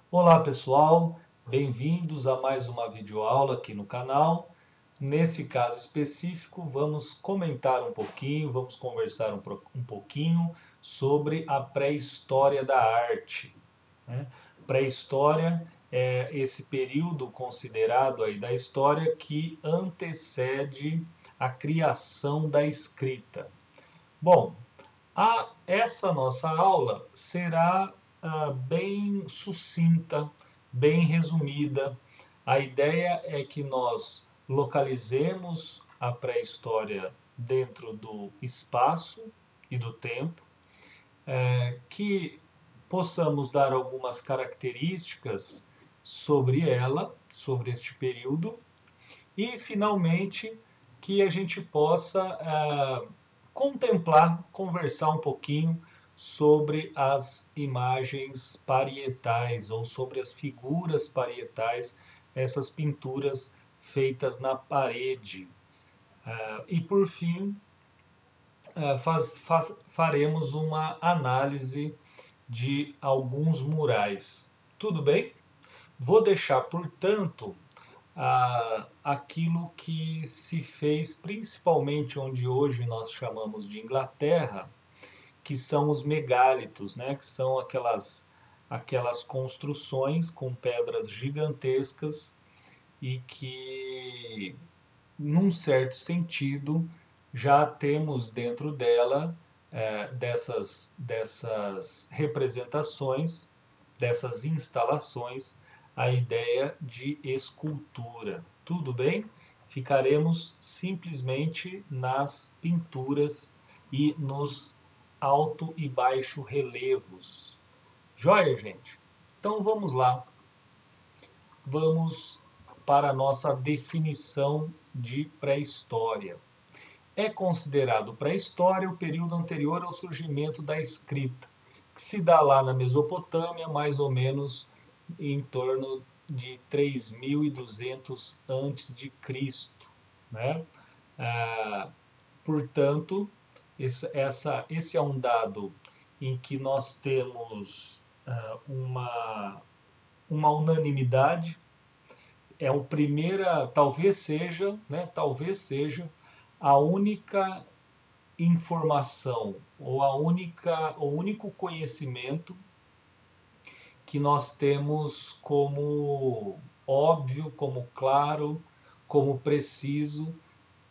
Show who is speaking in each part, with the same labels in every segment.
Speaker 1: Olá pessoal, bem-vindos a mais uma videoaula aqui no canal. Nesse caso específico, vamos comentar um pouquinho, vamos conversar um pouquinho sobre a pré-história da arte, né? Pré-história é esse período considerado aí da história que antecede a criação da escrita. Bom, essa nossa aula será bem sucinta, bem resumida. A ideia é que nós localizemos a pré-história dentro do espaço e do tempo, que possamos dar algumas características sobre ela, sobre este período, e, finalmente, que a gente possa contemplar, conversar um pouquinho sobre as imagens parietais ou sobre as figuras parietais, essas pinturas feitas na parede. E, por fim, faremos uma análise de alguns murais. Tudo bem? Vou deixar, portanto, aquilo que se fez principalmente onde hoje nós chamamos de Inglaterra, que são os megálitos, né? Que são aquelas construções com pedras gigantescas e que, num certo sentido, já temos dentro dela dessas representações, dessas instalações, a ideia de escultura. Tudo bem? Ficaremos simplesmente nas pinturas e nos alto e baixo relevos. Joia, gente? Então vamos lá. Vamos para a nossa definição de pré-história. É considerado pré-história o período anterior ao surgimento da escrita, que se dá lá na Mesopotâmia, mais ou menos em torno de 3200 a.C., né? Portanto, esse é um dado em que nós temos uma unanimidade. É o primeira, talvez seja a única informação ou o único conhecimento que nós temos como óbvio, como claro, como preciso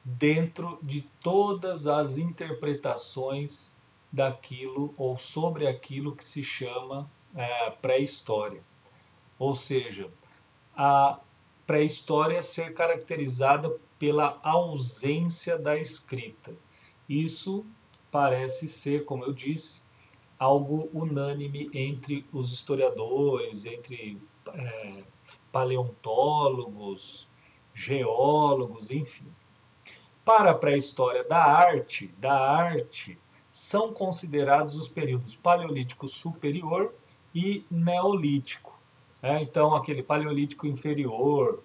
Speaker 1: dentro de todas as interpretações daquilo ou sobre aquilo que se chama pré-história. Ou seja, a pré-história ser caracterizada pela ausência da escrita. Isso parece ser, como eu disse, algo unânime entre os historiadores, entre paleontólogos, geólogos, enfim. Para a pré-história da arte são considerados os períodos paleolítico superior e neolítico. Então, aquele paleolítico inferior,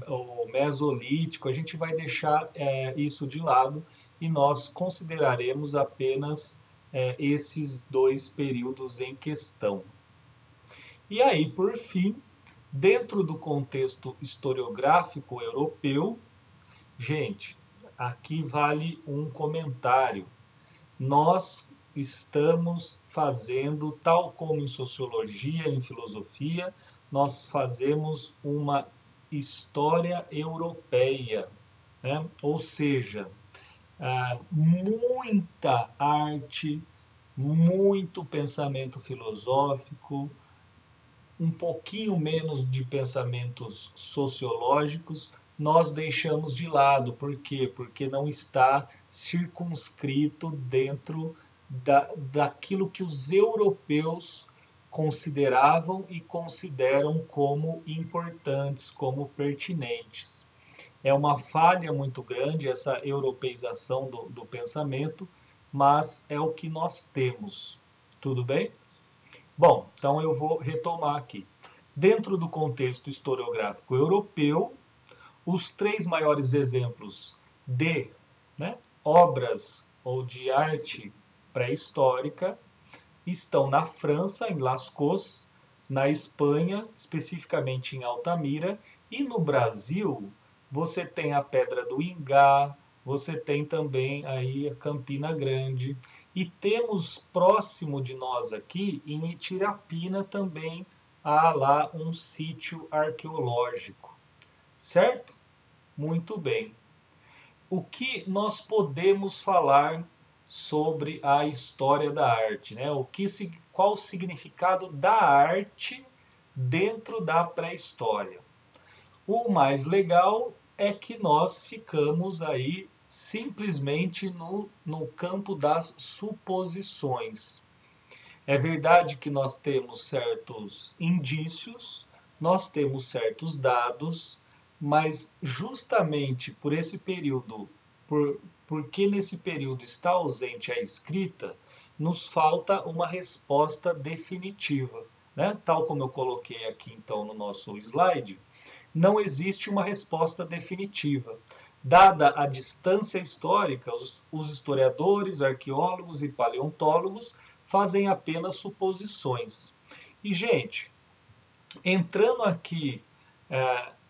Speaker 1: o mesolítico, a gente vai deixar isso de lado e nós consideraremos apenas esses dois períodos em questão. E aí, por fim, dentro do contexto historiográfico europeu, gente, aqui vale um comentário. Nós estamos fazendo, tal como em sociologia, em filosofia, nós fazemos uma história europeia, né? Ou seja, muita arte, muito pensamento filosófico, um pouquinho menos de pensamentos sociológicos, nós deixamos de lado. Por quê? Porque não está circunscrito dentro daquilo que os europeus consideravam e consideram como importantes, como pertinentes. É uma falha muito grande essa europeização do pensamento, mas é o que nós temos. Tudo bem? Bom, então eu vou retomar aqui. Dentro do contexto historiográfico europeu, os três maiores exemplos de obras ou de arte pré-histórica estão na França, em Lascaux, na Espanha, especificamente em Altamira, e no Brasil você tem a Pedra do Ingá, você tem também aí a Campina Grande, e temos próximo de nós aqui, em Itirapina também, há lá um sítio arqueológico, certo? Muito bem. O que nós podemos falar sobre a história da arte, né? Qual o significado da arte dentro da pré-história? O mais legal é que nós ficamos aí simplesmente no campo das suposições. É verdade que nós temos certos indícios, nós temos certos dados, mas justamente por esse período, porque nesse período está ausente a escrita, nos falta uma resposta definitiva, né? Tal como eu coloquei aqui então no nosso slide, não existe uma resposta definitiva. Dada a distância histórica, os historiadores, arqueólogos e paleontólogos fazem apenas suposições. E, gente, entrando aqui,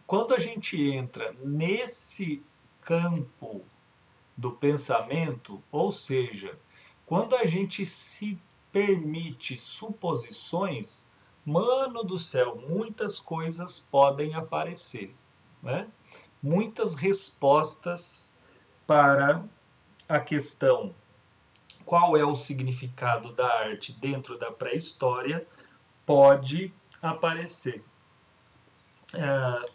Speaker 1: quando a gente entra nesse campo do pensamento, ou seja, quando a gente se permite suposições, mano do céu, muitas coisas podem aparecer, né? Muitas respostas para a questão qual é o significado da arte dentro da pré-história pode aparecer.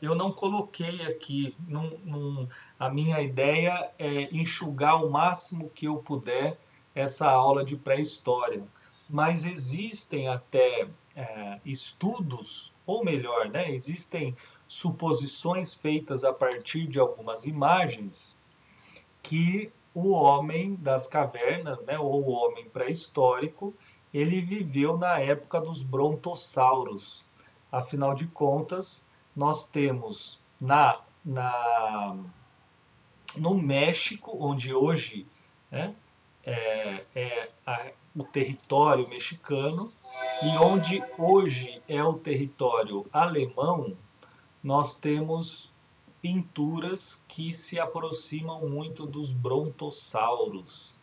Speaker 1: Eu não coloquei aqui, a minha ideia é enxugar o máximo que eu puder essa aula de pré-história, mas existem até estudos, ou melhor, né, existem suposições feitas a partir de algumas imagens que o homem das cavernas, né, ou o homem pré-histórico, ele viveu na época dos brontossauros. Afinal de contas, nós temos no México, onde hoje, né, o território mexicano, e onde hoje é o território alemão, nós temos pinturas que se aproximam muito dos brontossauros.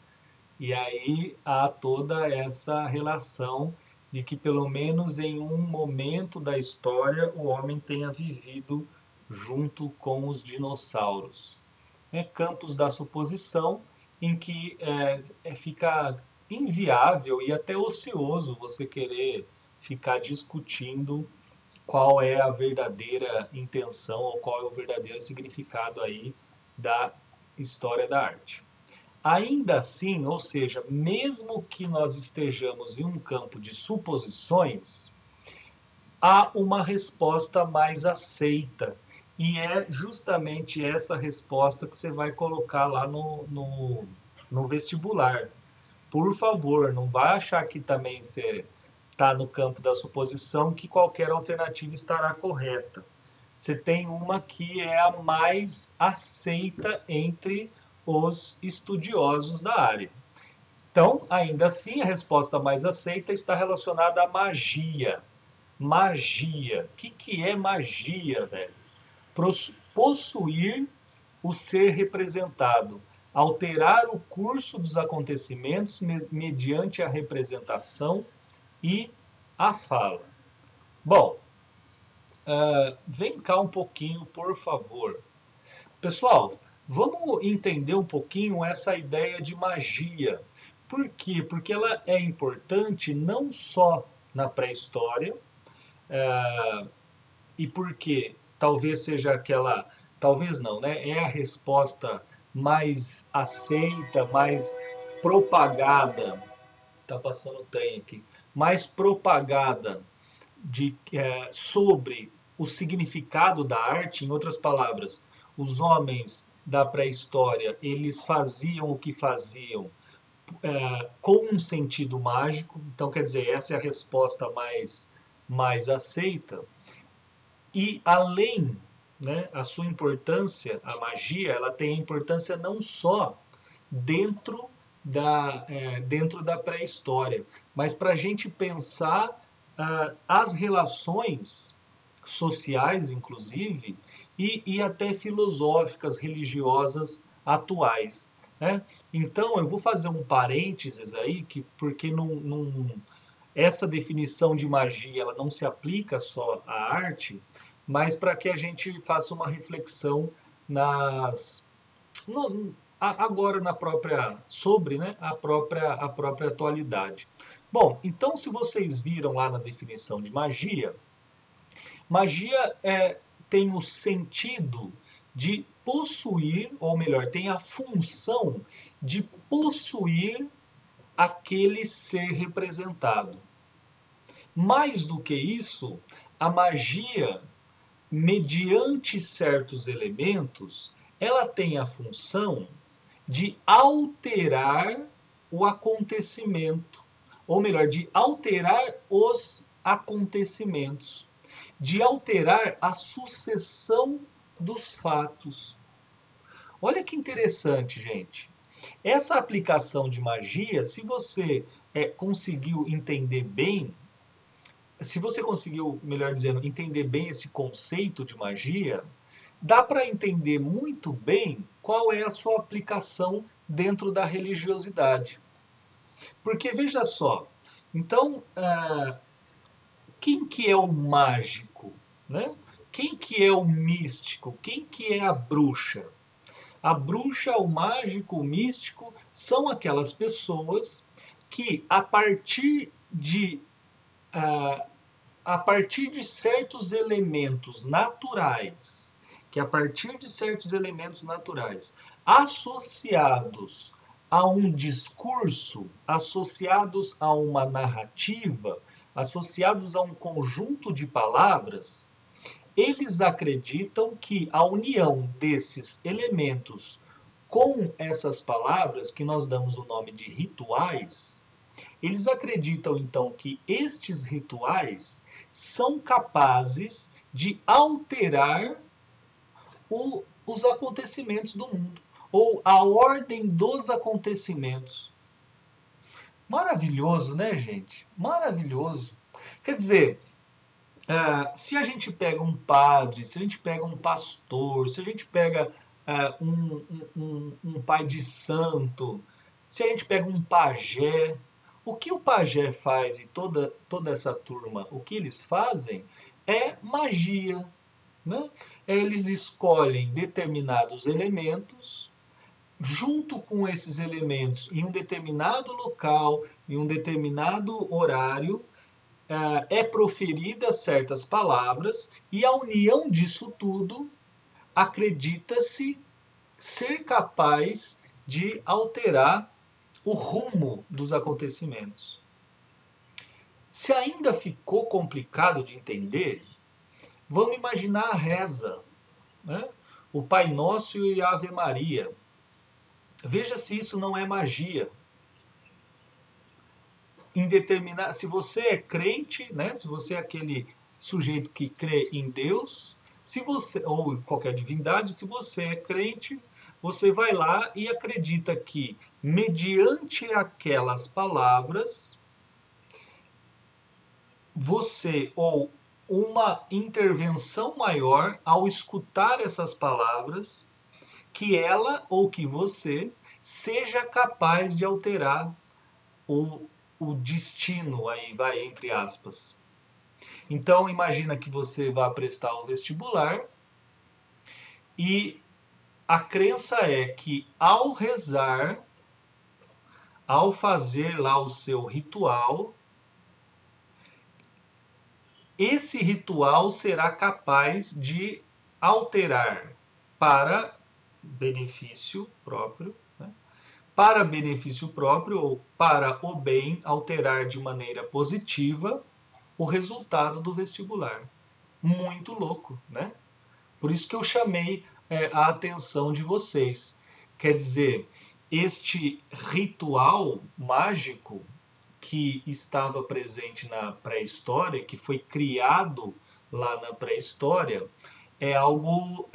Speaker 1: E aí há toda essa relação de que, pelo menos em um momento da história, o homem tenha vivido junto com os dinossauros. Campos da suposição em que fica inviável e até ocioso você querer ficar discutindo qual é a verdadeira intenção ou qual é o verdadeiro significado aí da história da arte. Ainda assim, ou seja, mesmo que nós estejamos em um campo de suposições, há uma resposta mais aceita. E é justamente essa resposta que você vai colocar lá no vestibular. Por favor, não vá achar que também você está no campo da suposição que qualquer alternativa estará correta. Você tem uma que é a mais aceita entre os estudiosos da área. Então, ainda assim, a resposta mais aceita está relacionada à magia. Magia. O que é magia, velho? Possuir o ser representado. Alterar o curso dos acontecimentos mediante a representação e a fala. Bom, vem cá um pouquinho, por favor. Pessoal, vamos entender um pouquinho essa ideia de magia. Por quê? Porque ela é importante não só na pré-história, e porque talvez seja aquela, talvez não, né? É a resposta mais aceita, mais propagada, tá passando trem aqui, mais propagada sobre o significado da arte. Em outras palavras, os homens da pré-história, eles faziam o que faziam com um sentido mágico. Então, quer dizer, essa é a resposta mais aceita. E além, né, a sua importância, a magia, ela tem importância não só dentro da pré-história, mas para a gente pensar as relações sociais, inclusive, e até filosóficas, religiosas atuais, né? Então, eu vou fazer um parênteses aí, porque essa definição de magia ela não se aplica só à arte, mas para que a gente faça uma reflexão nas, agora na própria sobre, né, a própria atualidade. Bom, então se vocês viram lá na definição de magia, magia tem o sentido de possuir, ou melhor, tem a função de possuir aquele ser representado. Mais do que isso, a magia, mediante certos elementos, ela tem a função de alterar o acontecimento, ou melhor, de alterar os acontecimentos, de alterar a sucessão dos fatos. Olha que interessante, gente. Essa aplicação de magia, se você conseguiu entender bem, se você conseguiu, melhor dizendo, entender bem esse conceito de magia, dá para entender muito bem qual é a sua aplicação dentro da religiosidade. Porque veja só, então, quem que é o mágico, né? Quem que é o místico? Quem que é a bruxa? A bruxa, o mágico, o místico são aquelas pessoas que a partir de certos elementos naturais, associados a um discurso, associados a uma narrativa, associados a um conjunto de palavras, eles acreditam que a união desses elementos com essas palavras, que nós damos o nome de rituais, eles acreditam então que estes rituais são capazes de alterar os acontecimentos do mundo, ou a ordem dos acontecimentos. Maravilhoso, né, gente? Maravilhoso. Quer dizer, se a gente pega um padre, se a gente pega um pastor, se a gente pega um pai de santo, se a gente pega um pajé, o que o pajé faz e toda essa turma, o que eles fazem é magia. Né? Eles escolhem determinados elementos, junto com esses elementos, em um determinado local, em um determinado horário, é proferida certas palavras, e a união disso tudo acredita-se ser capaz de alterar o rumo dos acontecimentos. Se ainda ficou complicado de entender, vamos imaginar a reza, né? O Pai Nosso e a Ave Maria. Veja se isso não é magia. Se você é crente, né? Se você é aquele sujeito que crê em Deus, se você ou em qualquer divindade, se você é crente, você vai lá e acredita que, mediante aquelas palavras, você ou uma intervenção maior ao escutar essas palavras, que ela ou que você seja capaz de alterar o destino, aí vai entre aspas. Então imagina que você vai prestar o vestibular e a crença é que ao rezar, ao fazer lá o seu ritual, esse ritual será capaz de alterar para benefício próprio, né? Para benefício próprio ou para o bem, alterar de maneira positiva o resultado do vestibular. Muito louco, né? Por isso que eu chamei a atenção de vocês. Quer dizer, este ritual mágico que estava presente na pré-história, que foi criado lá na pré-história, é algo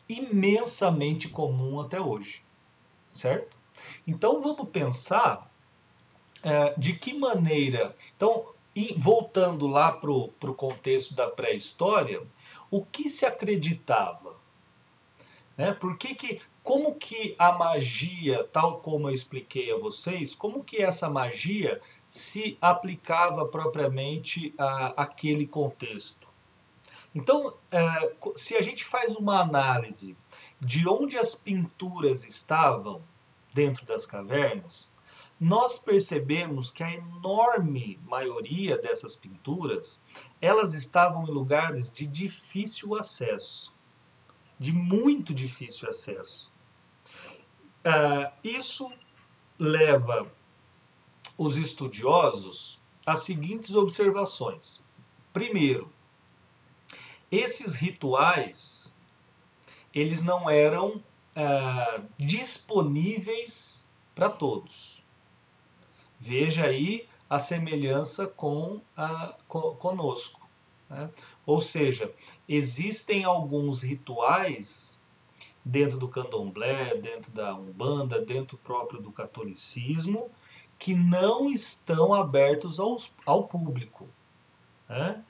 Speaker 1: imensamente comum até hoje, certo? Então vamos pensar de que maneira. Então, E voltando lá para o contexto da pré-história, o que se acreditava? Né? Como que a magia, tal como eu expliquei a vocês, como que essa magia se aplicava propriamente àquele contexto? Então, se a gente faz uma análise de onde as pinturas estavam dentro das cavernas, nós percebemos que a enorme maioria dessas pinturas, elas estavam em lugares de difícil acesso, de muito difícil acesso. Isso leva os estudiosos às seguintes observações. Primeiro, esses rituais, eles não eram disponíveis para todos. Veja aí a semelhança conosco. Né? Ou seja, existem alguns rituais dentro do candomblé, dentro da umbanda, dentro próprio do catolicismo, que não estão abertos ao público. Né?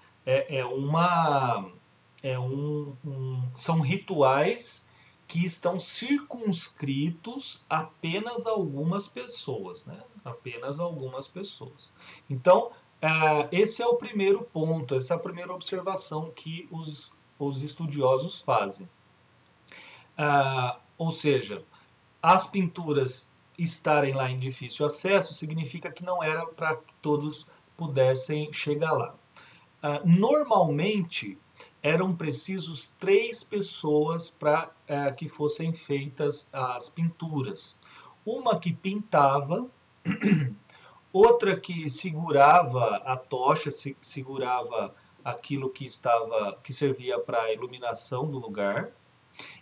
Speaker 1: São rituais que estão circunscritos apenas a algumas pessoas, né? Apenas a algumas pessoas. Então, esse é o primeiro ponto, essa é a primeira observação que os estudiosos fazem. Ou seja, as pinturas estarem lá em difícil acesso significa que não era para que todos pudessem chegar lá. Normalmente, eram precisos 3 pessoas para que fossem feitas as pinturas. Uma que pintava, outra que segurava a tocha, segurava aquilo que servia para a iluminação do lugar,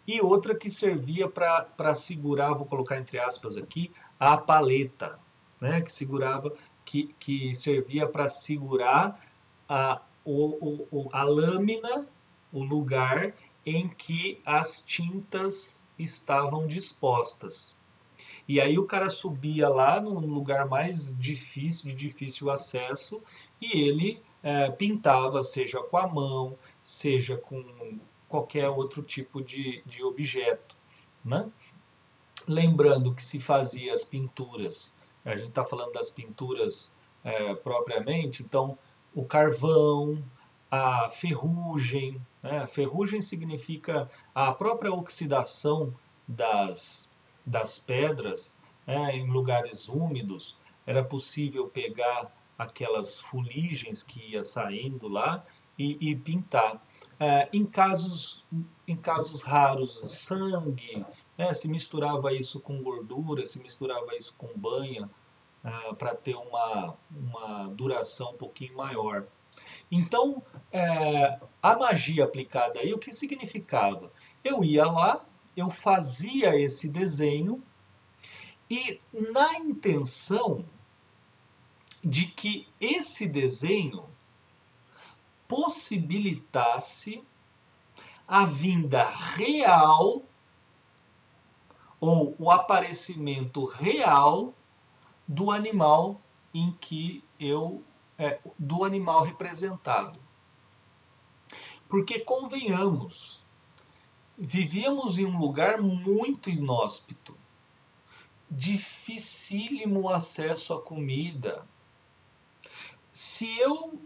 Speaker 1: e outra que servia para segurar, vou colocar entre aspas aqui, a paleta, né, que servia para segurar a lâmina, o lugar em que as tintas estavam dispostas. E aí o cara subia lá no lugar mais difícil, de difícil acesso, e ele pintava, seja com a mão, seja com qualquer outro tipo de objeto. Né? Lembrando que se fazia as pinturas, a gente está falando das pinturas propriamente, então o carvão, a ferrugem, né? A ferrugem significa a própria oxidação das pedras, né? Em lugares úmidos, era possível pegar aquelas fuligens que ia saindo lá e pintar. Em casos raros, sangue, né? Se misturava isso com gordura, se misturava isso com banha, para ter uma duração um pouquinho maior. Então, a magia aplicada aí, o que significava? Eu ia lá, eu fazia esse desenho e na intenção de que esse desenho possibilitasse a vinda real ou o aparecimento real do animal em que do animal representado. Porque convenhamos, vivíamos em um lugar muito inóspito, dificílimo acesso à comida. Se eu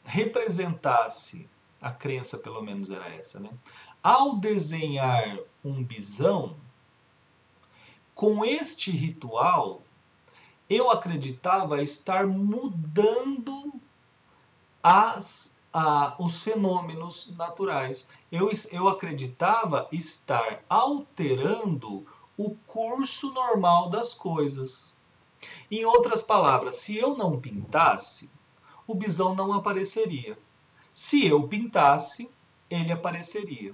Speaker 1: representasse, a crença pelo menos era essa, né? Ao desenhar um bisão, com este ritual, eu acreditava estar mudando os fenômenos naturais. Eu acreditava estar alterando o curso normal das coisas. Em outras palavras, se eu não pintasse, o bisão não apareceria. Se eu pintasse, ele apareceria.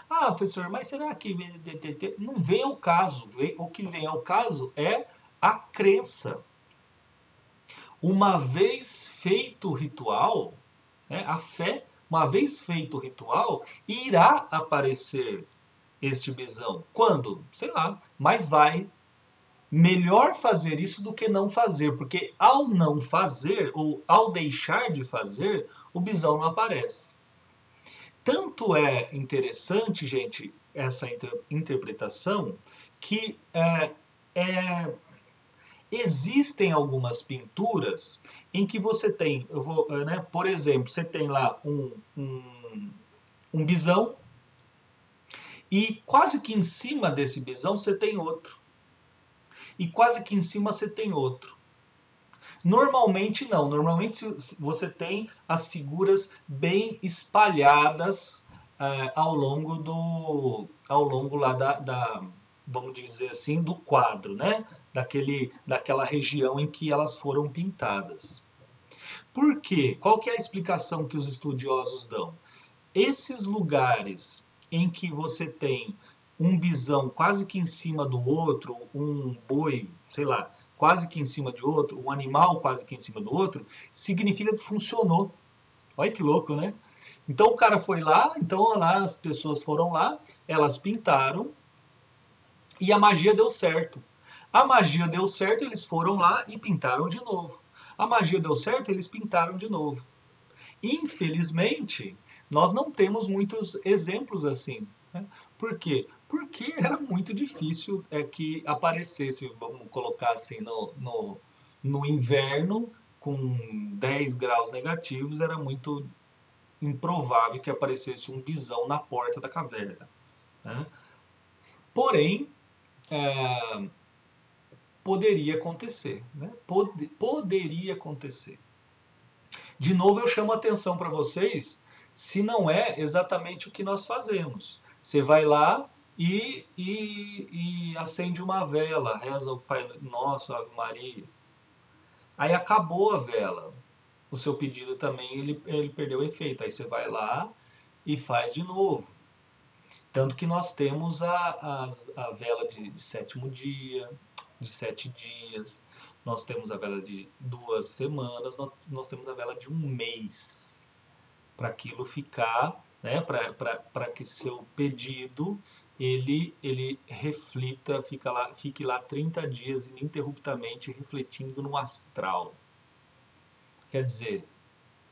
Speaker 1: Ah, professor, mas será que não vem ao caso? O que vem ao caso é a crença. Uma vez feito o ritual, né, a fé, uma vez feito o ritual, irá aparecer este bisão. Quando? Sei lá, mas vai. melhor fazer isso do que não fazer, porque ao não fazer, ou ao deixar de fazer, o bisão não aparece. Tanto é interessante, gente, essa interpretação, que existem algumas pinturas em que você tem, por exemplo, você tem lá um bisão, e quase que em cima desse bisão você tem outro. E quase que em cima você tem outro. Normalmente não. Normalmente você tem as figuras bem espalhadas ao longo lá vamos dizer assim, do quadro, né? Daquela região em que elas foram pintadas. Por quê? Qual que é a explicação que os estudiosos dão? Esses lugares em que você tem um bisão quase que em cima do outro, um boi, sei lá, quase que em cima de outro, um animal quase que em cima do outro, significa que funcionou. Olha que louco, né? Então o cara foi lá, então lá as pessoas foram lá, elas pintaram e a magia deu certo. A magia deu certo, eles foram lá e pintaram de novo. A magia deu certo, eles pintaram de novo. Infelizmente, nós não temos muitos exemplos assim. Né? Por quê? Porque era muito difícil que aparecesse, vamos colocar assim, no inverno, com 10 graus negativos, era muito improvável que aparecesse um bisão na porta da caverna. Né? Porém, é, poderia acontecer. Né? Poderia acontecer. De novo, eu chamo a atenção para vocês se não é exatamente o que nós fazemos. Você vai lá e acende uma vela, reza o Pai Nosso, Ave Maria. Aí acabou a vela. O seu pedido também ele perdeu o efeito. Aí você vai lá e faz de novo. Tanto que nós temos a vela de sétimo dia, de 7 dias, nós temos a vela de 2 semanas, nós temos a vela de um mês, para aquilo ficar, né, para que seu pedido ele reflita, fique lá 30 dias ininterruptamente refletindo no astral. Quer dizer,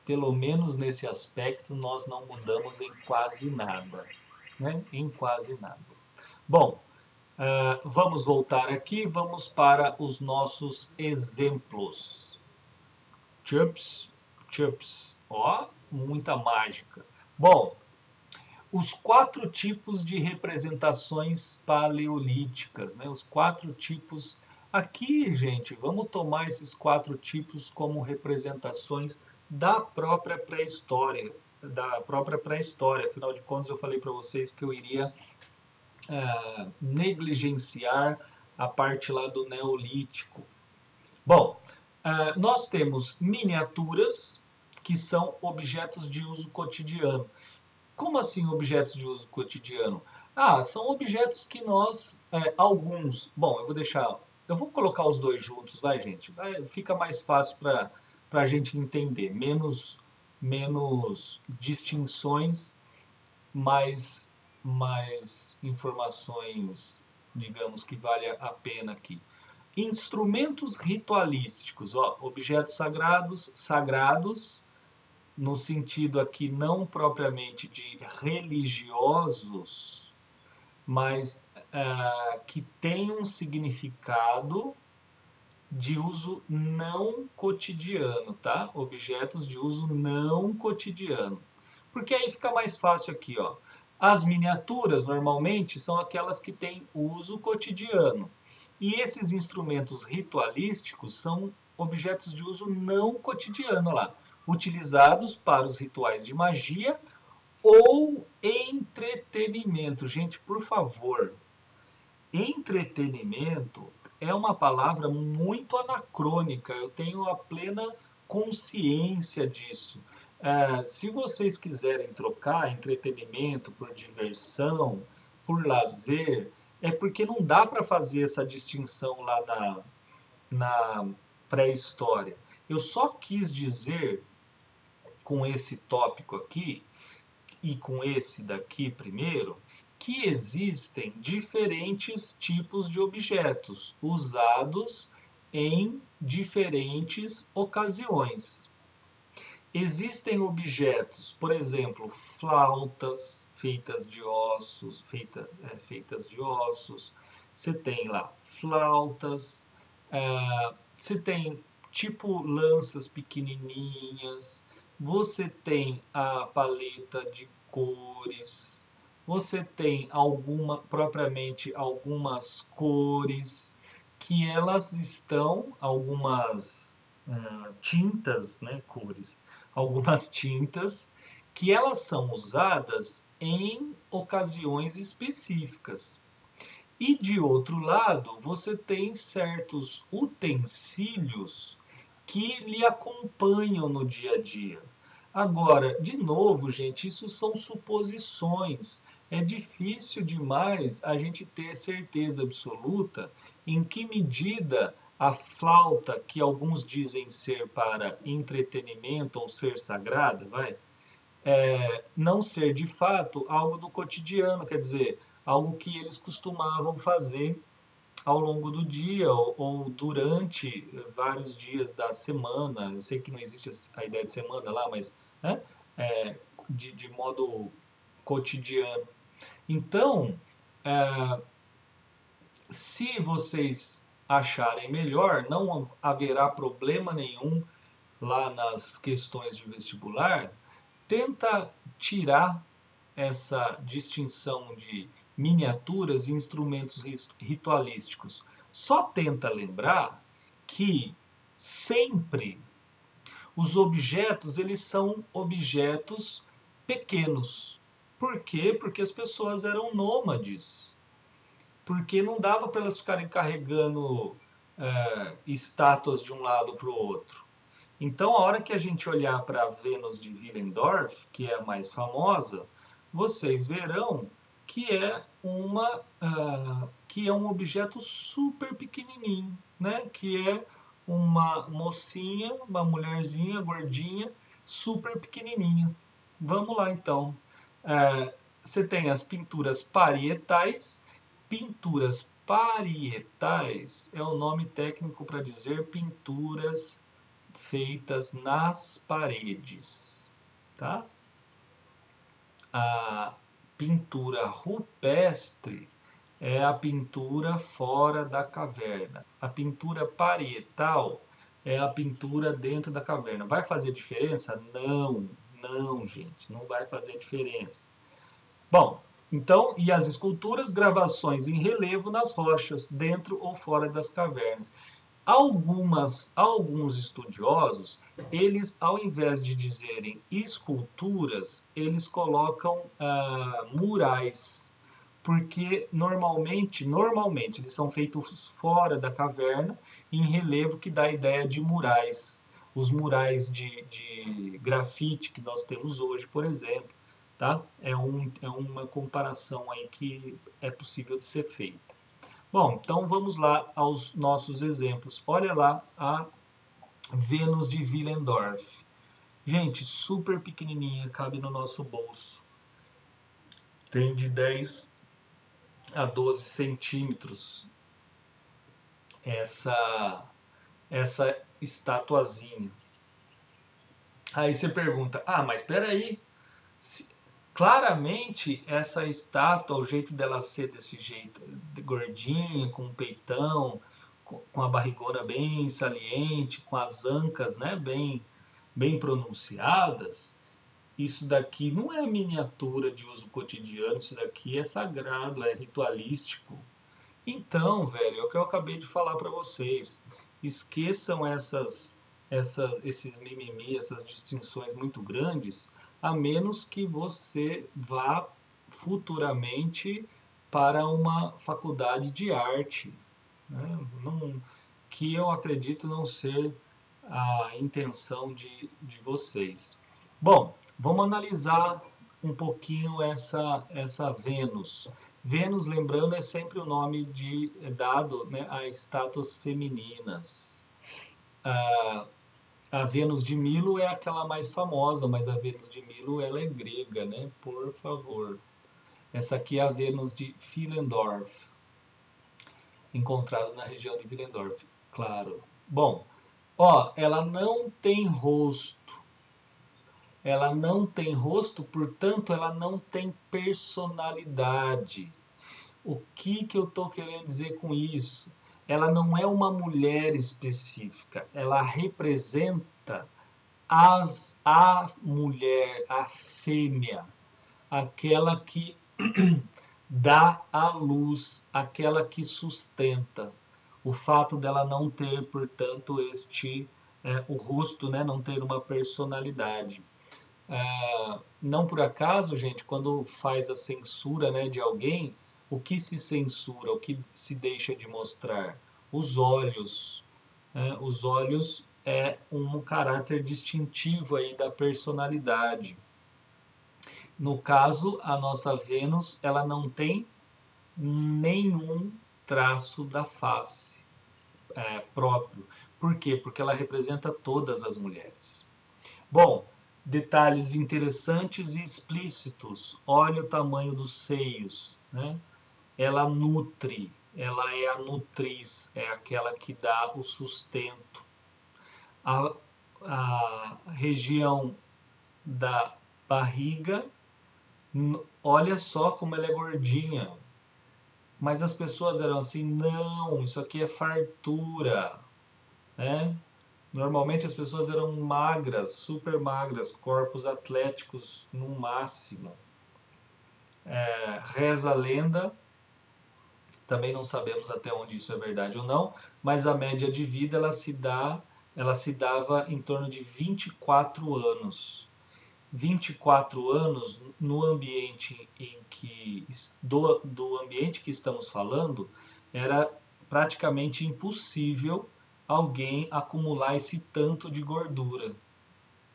Speaker 1: pelo menos nesse aspecto nós não mudamos em quase nada. Né? Em quase nada. Bom, vamos voltar aqui, vamos para os nossos exemplos. Chups, chups. Ó, muita mágica. Bom, os 4 tipos de representações paleolíticas, né? Os 4 tipos. Aqui, gente, vamos tomar esses 4 tipos como representações da própria pré-história. Afinal de contas, eu falei para vocês que eu iria negligenciar a parte lá do Neolítico. Bom, nós temos miniaturas, que são objetos de uso cotidiano. Como assim objetos de uso cotidiano? São objetos que nós, alguns... Bom, eu vou colocar os dois juntos, vai, gente? Fica mais fácil para a gente entender. Menos distinções, mais informações, digamos, que vale a pena aqui. Instrumentos ritualísticos, objetos sagrados, no sentido aqui não propriamente de religiosos, mas que têm um significado de uso não cotidiano, tá? Objetos de uso não cotidiano. Porque aí fica mais fácil aqui, ó. As miniaturas, normalmente, são aquelas que têm uso cotidiano. E esses instrumentos ritualísticos são objetos de uso não cotidiano lá, utilizados para os rituais de magia ou entretenimento. Gente, por favor, entretenimento é uma palavra muito anacrônica, eu tenho a plena consciência disso. Se vocês quiserem trocar entretenimento por diversão, por lazer, é porque não dá para fazer essa distinção lá na pré-história. Eu só quis dizer, com esse tópico aqui, e com esse daqui primeiro, que existem diferentes tipos de objetos usados em diferentes ocasiões. Existem objetos, por exemplo, flautas feitas de ossos, feitas de ossos. Você tem lá flautas, você tem tipo lanças pequenininhas, você tem a paleta de cores, você tem propriamente algumas cores que elas estão, algumas tintas, né, cores, algumas tintas que elas são usadas em ocasiões específicas. E de outro lado, você tem certos utensílios que lhe acompanham no dia a dia. Agora, de novo, gente, isso são suposições. É difícil demais a gente ter certeza absoluta em que medida a flauta, que alguns dizem ser para entretenimento ou ser sagrada, não ser de fato algo do cotidiano, quer dizer, algo que eles costumavam fazer ao longo do dia ou durante vários dias da semana. Eu sei que não existe a ideia de semana lá, mas né, é, de modo cotidiano. Então, se vocês acharem melhor, não haverá problema nenhum lá nas questões de vestibular. Tenta tirar essa distinção de miniaturas e instrumentos ritualísticos. Só tenta lembrar que sempre os objetos eles são objetos pequenos. Por quê? Porque as pessoas eram nômades. Porque não dava para elas ficarem carregando estátuas de um lado para o outro. Então, a hora que a gente olhar para a Vênus de Willendorf, que é a mais famosa, vocês verão que que é um objeto super pequenininho, né? Que é uma mocinha, uma mulherzinha gordinha, super pequenininha. Vamos lá, então. Você tem as pinturas parietais. Pinturas parietais é o nome técnico para dizer pinturas feitas nas paredes, tá? A pintura rupestre é a pintura fora da caverna. A pintura parietal é a pintura dentro da caverna. Vai fazer diferença? Não, não, gente, não vai fazer diferença. Bom, então, e as esculturas, gravações em relevo nas rochas, dentro ou fora das cavernas. Alguns estudiosos, eles, ao invés de dizerem esculturas, eles colocam murais, porque normalmente eles são feitos fora da caverna, em relevo, que dá a ideia de murais. Os murais de grafite que nós temos hoje, por exemplo. Tá? É uma comparação aí que é possível de ser feita. Bom, então vamos lá aos nossos exemplos. Olha lá a Vênus de Willendorf. Gente, super pequenininha, cabe no nosso bolso. Tem de 10 a 12 centímetros essa estatuazinha. Aí você pergunta, mas espera aí, claramente essa estátua, o jeito dela ser desse jeito, gordinha, com um peitão, com a barrigona bem saliente, com as ancas, né, bem pronunciadas, isso daqui não é miniatura de uso cotidiano, isso daqui é sagrado, é ritualístico. Então, velho, é o que eu acabei de falar para vocês. Esqueçam esses mimimi, essas distinções muito grandes, a menos que você vá futuramente para uma faculdade de arte, né? Que eu acredito não ser a intenção de vocês. Bom, vamos analisar um pouquinho essa Vênus. Vênus, lembrando, é sempre o nome dado, né, a estátuas femininas. A Vênus de Milo é aquela mais famosa, mas a Vênus de Milo ela é grega, né? Por favor. Essa aqui é a Vênus de Willendorf, encontrada na região de Willendorf, claro. Bom, ó, ela não tem rosto. Ela não tem rosto, portanto, ela não tem personalidade. O que eu estou querendo dizer com isso? Ela não é uma mulher específica. Ela representa a mulher, a fêmea, aquela que dá a luz, aquela que sustenta. O fato dela não ter, portanto, o rosto, né, não ter uma personalidade. Não por acaso, gente, quando faz a censura, né, de alguém, o que se censura, o que se deixa de mostrar? Os olhos. Né? Os olhos é um caráter distintivo aí da personalidade. No caso, a nossa Vênus, ela não tem nenhum traço da face próprio. Por quê? Porque ela representa todas as mulheres. Bom, detalhes interessantes e explícitos. Olha o tamanho dos seios, né? Ela nutre, ela é a nutriz, é aquela que dá o sustento. A região da barriga, olha só como ela é gordinha. Mas as pessoas eram assim, não, isso aqui é fartura, né? Normalmente as pessoas eram magras, super magras, corpos atléticos no máximo. Reza a lenda, também não sabemos até onde isso é verdade ou não, mas a média de vida ela se dava em torno de 24 anos. 24 anos no ambiente do ambiente que estamos falando, era praticamente impossível alguém acumular esse tanto de gordura.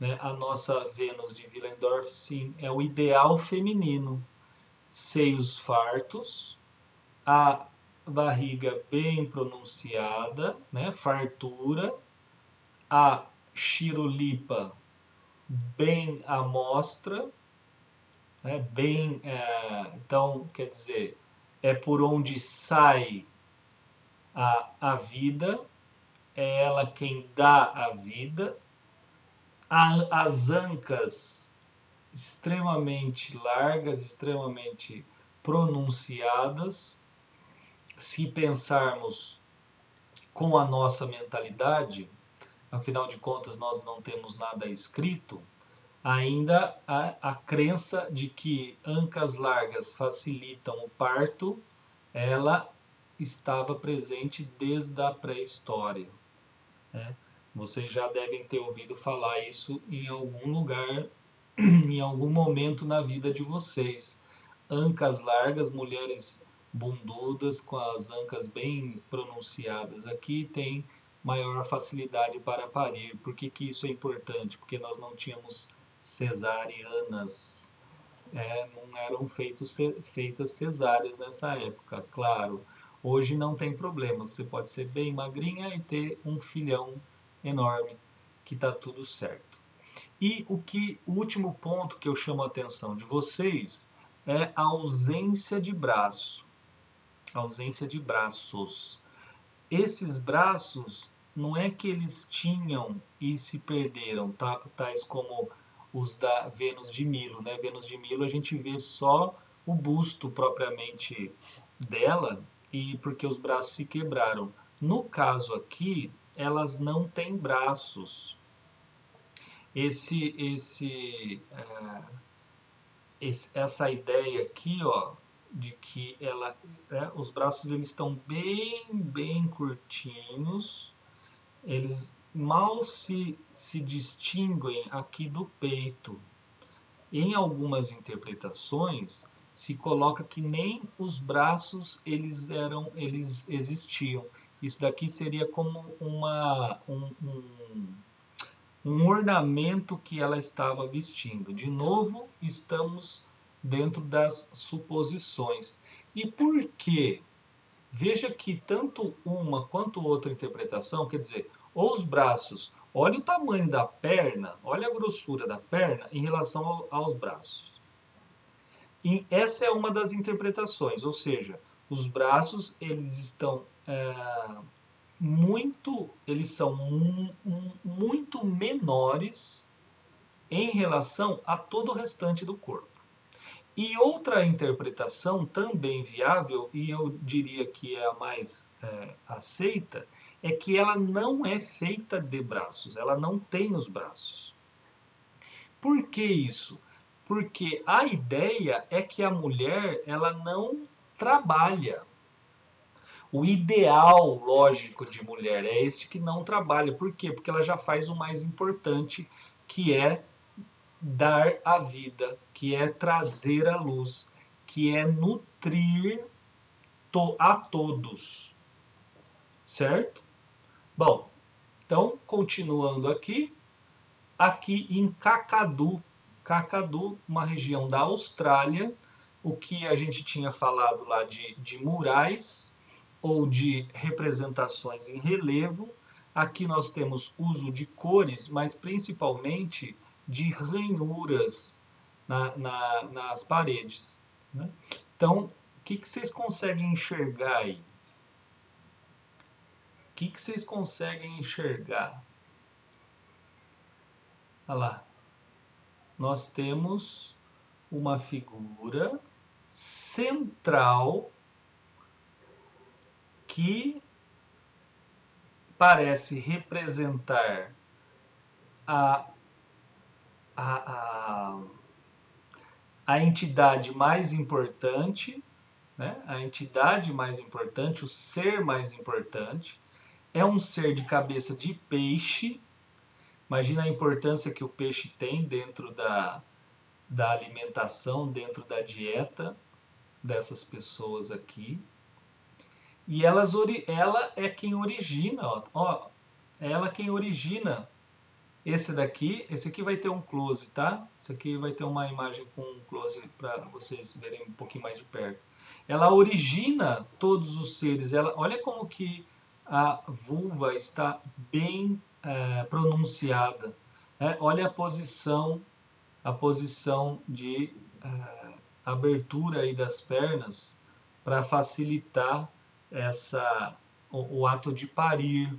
Speaker 1: Né? A nossa Vênus de Willendorf, sim, é o ideal feminino. Seios fartos, a barriga bem pronunciada, né? Fartura, a chirulipa bem à mostra, né? Então, quer dizer, é por onde sai a vida, é ela quem dá a vida. As ancas extremamente largas, extremamente pronunciadas. Se pensarmos com a nossa mentalidade, afinal de contas nós não temos nada escrito, ainda a crença de que ancas largas facilitam o parto, ela estava presente desde a pré-história. Né? Vocês já devem ter ouvido falar isso em algum lugar, em algum momento na vida de vocês. Ancas largas, mulheres bundudas, com as ancas bem pronunciadas aqui, têm maior facilidade para parir. Por que isso é importante? Porque nós não tínhamos cesarianas, não eram feitas cesáreas nessa época, claro. Hoje não tem problema, você pode ser bem magrinha e ter um filhão enorme, que está tudo certo. E o último ponto que eu chamo a atenção de vocês é a ausência de braço, a ausência de braços. Esses braços não é que eles tinham e se perderam, tais como os da Vênus de Milo. Né? Vênus de Milo a gente vê só o busto propriamente dela, e porque os braços se quebraram. No caso aqui, elas não têm braços. Essa ideia aqui, ó, de que os braços eles estão bem curtinhos, eles mal se distinguem aqui do peito. Em algumas interpretações se coloca que nem os braços eles existiam. Isso daqui seria como um ornamento que ela estava vestindo. De novo, estamos dentro das suposições. E por quê? Veja que tanto uma quanto outra interpretação, quer dizer, ou os braços, olha o tamanho da perna, olha a grossura da perna em relação aos braços. E essa é uma das interpretações, ou seja, os braços eles estão eles são muito menores em relação a todo o restante do corpo. E outra interpretação também viável, e eu diria que é a mais aceita, é que ela não é feita de braços, ela não tem os braços. Por que isso? Porque a ideia é que a mulher ela não trabalha. O ideal lógico de mulher é esse que não trabalha. Por quê? Porque ela já faz o mais importante, que é dar a vida, que é trazer a luz, que é nutrir a todos. Certo? Bom, então, continuando aqui, aqui em Kakadu, Kakadu, uma região da Austrália, o que a gente tinha falado lá de murais ou de representações em relevo. Aqui nós temos uso de cores, mas principalmente de ranhuras nas paredes. Né? Então, o que vocês conseguem enxergar aí? O que vocês conseguem enxergar? Olha lá. Nós temos uma figura central que parece representar a, a, a, a entidade mais importante, né? A entidade mais importante, o ser mais importante. É um ser de cabeça de peixe. Imagina a importância que o peixe tem dentro da alimentação, dentro da dieta dessas pessoas aqui. E ela é quem origina, ó, ela quem origina esse aqui vai ter um close, tá? Esse aqui vai ter uma imagem com um close para vocês verem um pouquinho mais de perto. Ela origina todos os seres. Olha como que a vulva está bem pronunciada. Olha a posição de abertura aí das pernas para facilitar o ato de parir.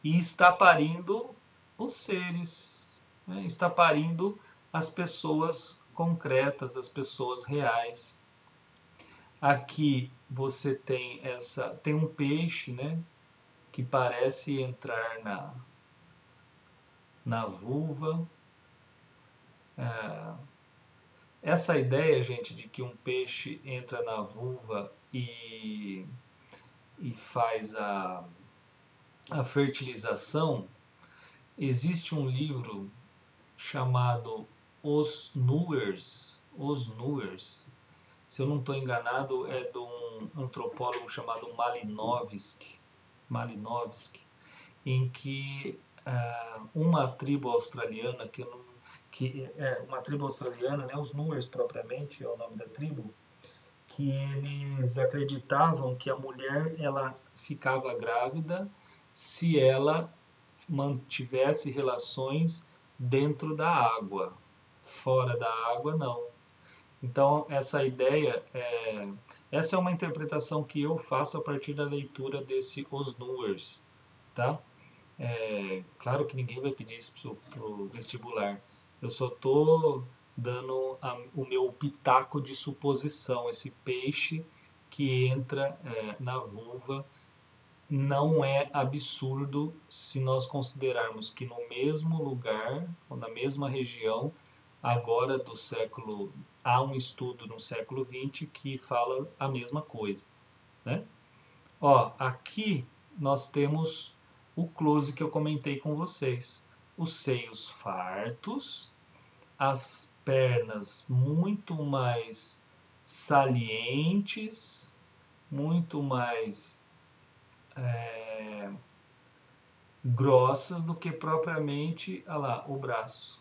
Speaker 1: E está parindo os seres, né? Está parindo as pessoas concretas, as pessoas reais. Aqui você tem um peixe, né, que parece entrar na vulva. Essa ideia, gente, de que um peixe entra na vulva e faz a fertilização, existe um livro chamado Os Nuers. Os Nuers. Se eu não estou enganado, é de um antropólogo chamado Malinowski, em que uma tribo australiana, uma tribo australiana, né, os Nuers propriamente é o nome da tribo, que eles acreditavam que a mulher ela ficava grávida se ela mantivesse relações dentro da água. Fora da água, não. Então, essa é uma interpretação que eu faço a partir da leitura desse Os Nuers, tá? Claro que ninguém vai pedir isso para o vestibular. Eu só estou dando o meu pitaco de suposição. Esse peixe que entra na vulva não é absurdo se nós considerarmos que no mesmo lugar, ou na mesma região, agora do século, há um estudo no século XX que fala a mesma coisa. Né? Ó, aqui nós temos o close que eu comentei com vocês. Os seios fartos, as pernas muito mais salientes, muito mais grossas do que propriamente o braço.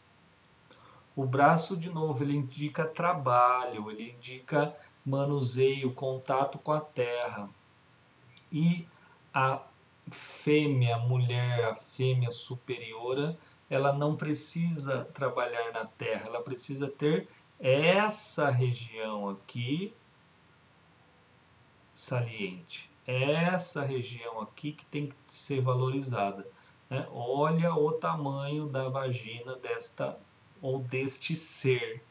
Speaker 1: O braço, de novo, ele indica trabalho, ele indica manuseio, contato com a terra. E a fêmea, a mulher, a fêmea superiora, ela não precisa trabalhar na terra, ela precisa ter essa região aqui saliente, essa região aqui que tem que ser valorizada, né? Olha o tamanho da vagina desta ou deste ser,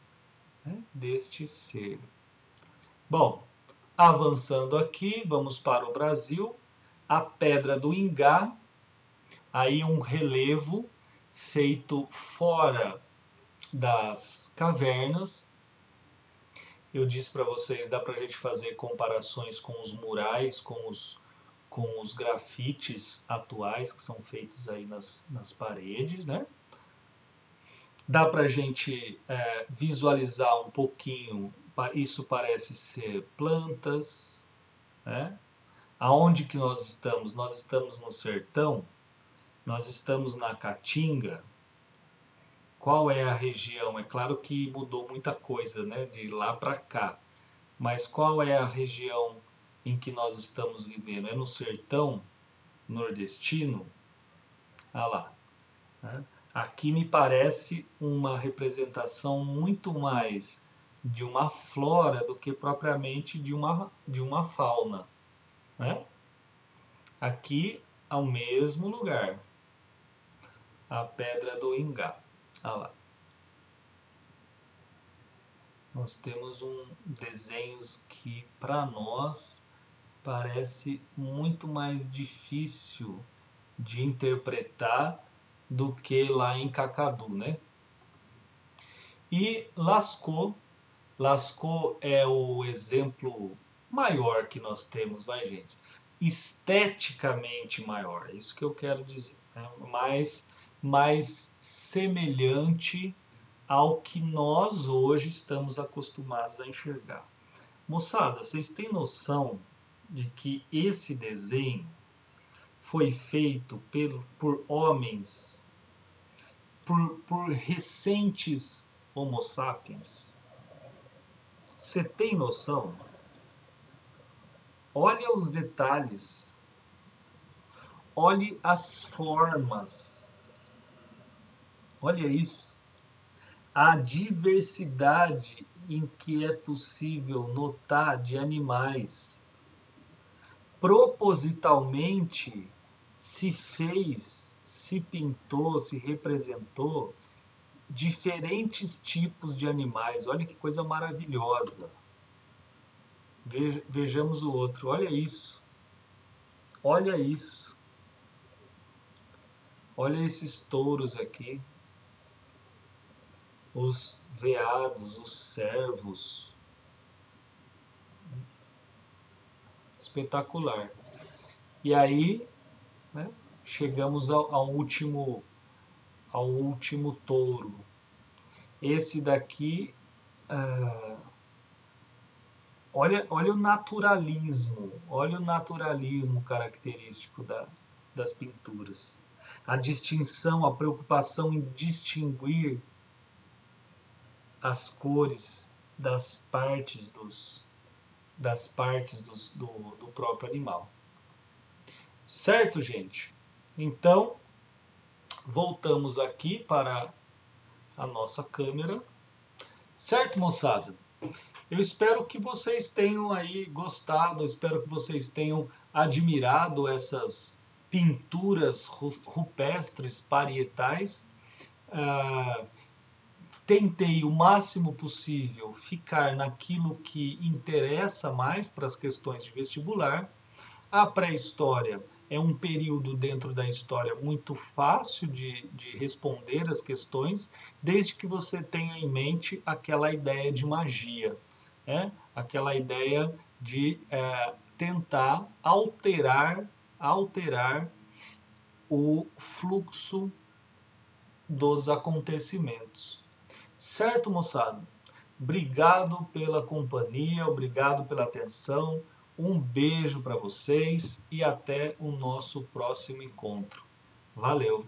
Speaker 1: né? Deste ser. Bom, avançando aqui, vamos para o Brasil. A Pedra do Ingá, aí um relevo feito fora das cavernas. Eu disse para vocês, dá para a gente fazer comparações com os murais, com os grafites atuais que são feitos aí nas paredes, né? Dá para a gente visualizar um pouquinho, isso parece ser plantas, né? Aonde que nós estamos? Nós estamos no sertão, nós estamos na Caatinga. Qual é a região? É claro que mudou muita coisa, né, de lá para cá. Mas qual é a região em que nós estamos vivendo? É no sertão nordestino? Ah lá. Né? Aqui me parece uma representação muito mais de uma flora do que propriamente de uma fauna. Né? Aqui, ao mesmo lugar, a Pedra do Ingá. Ah lá. Nós temos desenhos que, para nós, parece muito mais difícil de interpretar do que lá em Cacadu, né? E Lascaux. Lascaux é o exemplo maior que nós temos, vai, gente? Esteticamente maior, é isso que eu quero dizer. Né? Mais semelhante ao que nós hoje estamos acostumados a enxergar. Moçada, vocês têm noção de que esse desenho foi feito por homens, por recentes Homo sapiens? Você tem noção? Olha os detalhes, olhe as formas, olha isso. A diversidade em que é possível notar de animais. Propositalmente se fez, se pintou, se representou diferentes tipos de animais. Olha que coisa maravilhosa. Vejamos o outro. Olha isso. Olha isso. Olha esses touros aqui. Os veados, os cervos. Espetacular. E aí, né, chegamos ao último touro. Esse daqui, olha o naturalismo característico das pinturas. A distinção, a preocupação em distinguir as cores das partes do próprio animal. Certo, gente? Então, voltamos aqui para a nossa câmera. Certo, moçada? Eu espero que vocês tenham aí gostado, espero que vocês tenham admirado essas pinturas rupestres parietais. Tentei o máximo possível ficar naquilo que interessa mais para as questões de vestibular. A pré-história é um período dentro da história muito fácil de responder as questões, desde que você tenha em mente aquela ideia de magia, né? Aquela ideia de tentar alterar o fluxo dos acontecimentos. Certo, moçada? Obrigado pela companhia, obrigado pela atenção. Um beijo para vocês e até o nosso próximo encontro. Valeu!